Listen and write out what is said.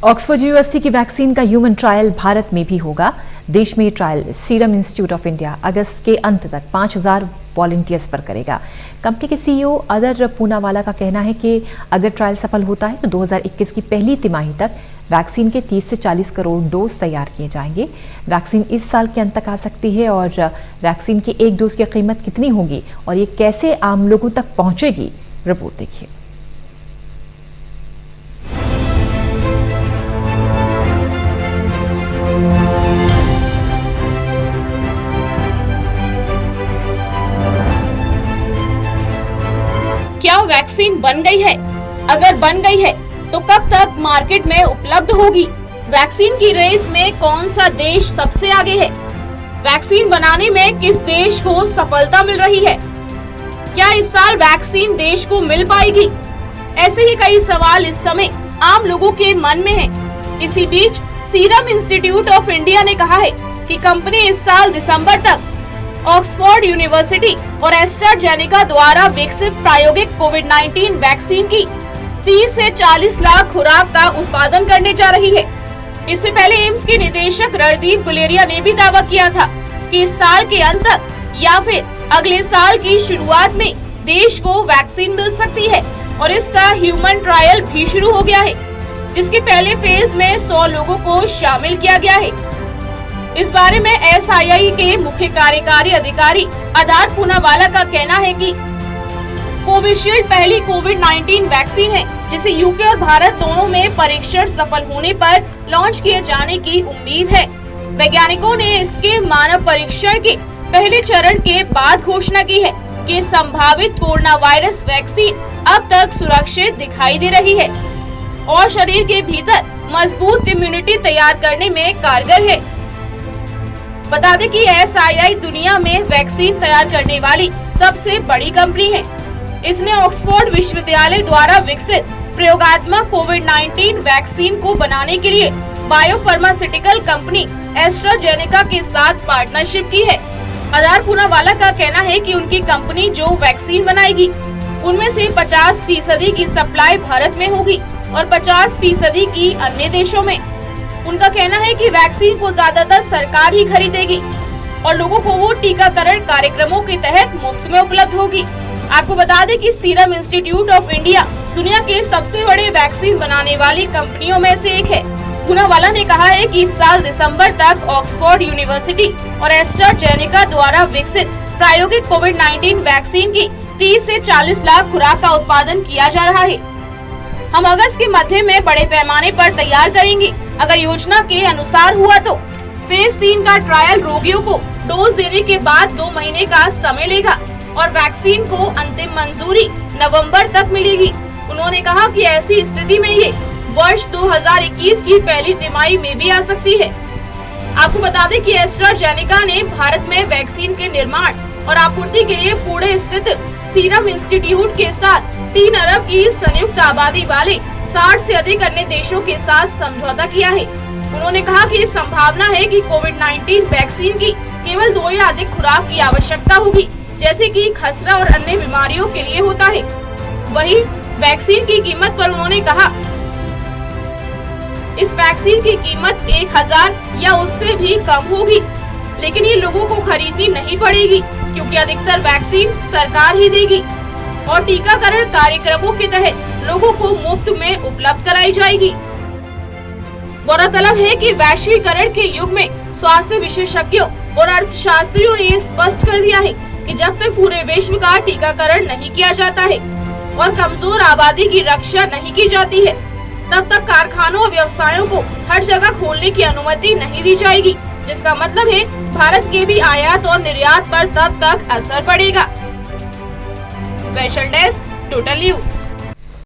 Oxford university की vaccine का human trial Bharat में भी होगा। देश में ये trial serum institute of India अगस्त के अंत तक 5000 वॉलंटियर्स पर करेगा। कंपनी के सीईओ अदर पूनावाला का कहना है कि अगर ट्रायल सफल होता है तो 2021 की पहली तिमाही तक वैक्सीन के 30 से 40 करोड़ डोज तैयार किए जाएंगे। वैक्सीन इस साल के अंत तक आ सकती है और वैक्सीन की एक डोज की कीमत कितनी होगी और ये कैसे आम लोगों तक पहुंचेगी, रिपोर्ट देखिए। क्या वैक्सीन बन गई है? अगर बन गई है तो कब तक मार्केट में उपलब्ध होगी? वैक्सीन की रेस में कौन सा देश सबसे आगे है? वैक्सीन बनाने में किस देश को सफलता मिल रही है? क्या इस साल वैक्सीन देश को मिल पाएगी? ऐसे ही कई सवाल इस समय आम लोगों के मन में हैं। इसी बीच सीरम इंस्टीट्यूट ऑफ इंडिया ने कहा है कि कंपनी इस साल दिसंबर तक ऑक्सफोर्ड यूनिवर्सिटी और एस्ट्राजेनेका द्वारा विकसित प्रायोगिक कोविड-19 वैक्सीन की 30 से 40 लाख खुराक का उत्पादन करने जा रही है। इससे पहले एम्स के निदेशक रणदीप गुलेरिया ने भी दावा किया था कि इस साल के अंत तक या फिर अगले साल की शुरुआत में देश को वैक्सीन मिल सकती है और इसका ह्यूमन ट्रायल भी शुरू हो गया है, जिसके पहले फेज में 100 लोगों को शामिल किया गया है। इस बारे में SII के मुख्य कार्यकारी अधिकारी अदार पूनावाला का कहना है कि कोविशील्ड पहली कोविड-19 वैक्सीन है जिसे यूके और भारत दोनों में परीक्षण सफल होने पर लॉन्च किए जाने की उम्मीद है। वैज्ञानिकों ने इसके मानव परीक्षण के पहले चरण के बाद घोषणा की है कि संभावित कोरोना वायरस वैक्सीन अब तक सुरक्षित दिखाई दे रही है और शरीर के भीतर मजबूत इम्यूनिटी तैयार करने में कारगर है। बता दें कि SII दुनिया में वैक्सीन तैयार करने वाली सबसे बड़ी कंपनी है। इसने ऑक्सफोर्ड विश्वविद्यालय द्वारा विकसित प्रयोगात्मक कोविड-19 वैक्सीन को बनाने के लिए बायोफार्मास्यूटिकल कंपनी एस्ट्राजेनेका के साथ पार्टनरशिप की है। अदार पूनावाला का कहना है कि उनकी कंपनी जो वैक्सीन बनाएगी उनमें से 50% की सप्लाई भारत में होगी और 50% की अन्य देशों में। उनका कहना है कि वैक्सीन को ज्यादातर सरकार ही खरीदेगी और लोगों को वो टीकाकरण कार्यक्रमों के तहत मुफ्त में उपलब्ध होगी। आपको बता दें कि सीरम इंस्टीट्यूट ऑफ इंडिया दुनिया के सबसे बड़े वैक्सीन बनाने वाली कंपनियों में से एक है। पूनावाला ने कहा है कि इस साल दिसंबर तक ऑक्सफोर्ड यूनिवर्सिटी और एस्ट्राजेनेका द्वारा विकसित प्रायोगिक कोविड-19 वैक्सीन की 30 से 40 लाख खुराक का उत्पादन किया जा रहा है। हम अगस्त के मध्य में बड़े पैमाने पर तैयार करेंगे। अगर योजना के अनुसार हुआ तो फेज 3 का ट्रायल रोगियों को डोज देने के बाद 2 महीने का समय लेगा और वैक्सीन को अंतिम मंजूरी नवंबर तक मिलेगी। उन्होंने कहा कि ऐसी स्थिति में ये वर्ष 2021 की पहली तिमाही में भी आ सकती है। आपको बता दें कि एस्ट्राजेनेका ने भारत में वैक्सीन के निर्माण और आपूर्ति के लिए पुणे स्थित सीरम इंस्टीट्यूट के साथ 3 अरब की संयुक्त आबादी वाले 60 से अधिक अन्य देशों के साथ समझौता किया है। उन्होंने कहा कि संभावना है कि कोविड-19 वैक्सीन की केवल 2 या अधिक खुराक की आवश्यकता होगी, जैसे कि खसरा और अन्य बीमारियों के लिए होता है। वहीं वैक्सीन की कीमत पर उन्होंने कहा, इस वैक्सीन की कीमत 1000 या उससे भी कम होगी, लेकिन ये लोगों को खरीदनी नहीं पड़ेगी क्योंकि अधिकतर वैक्सीन सरकार ही देगी और टीकाकरण कार्यक्रमों के तहत लोगों को मुफ्त में उपलब्ध कराई जाएगी। गौरतलब है कि वैश्वीकरण के युग में स्वास्थ्य विशेषज्ञों और अर्थशास्त्रियों ने स्पष्ट कर दिया है कि जब तक पूरे विश्व का टीकाकरण नहीं किया जाता है और कमजोर आबादी की रक्षा नहीं की जाती है, तब तक कारखानों और व्यवसायों को हर जगह खोलने की अनुमति नहीं दी जाएगी, जिसका मतलब है भारत के भी आयात और निर्यात पर तब तक असर पड़ेगा। Special desk, total news.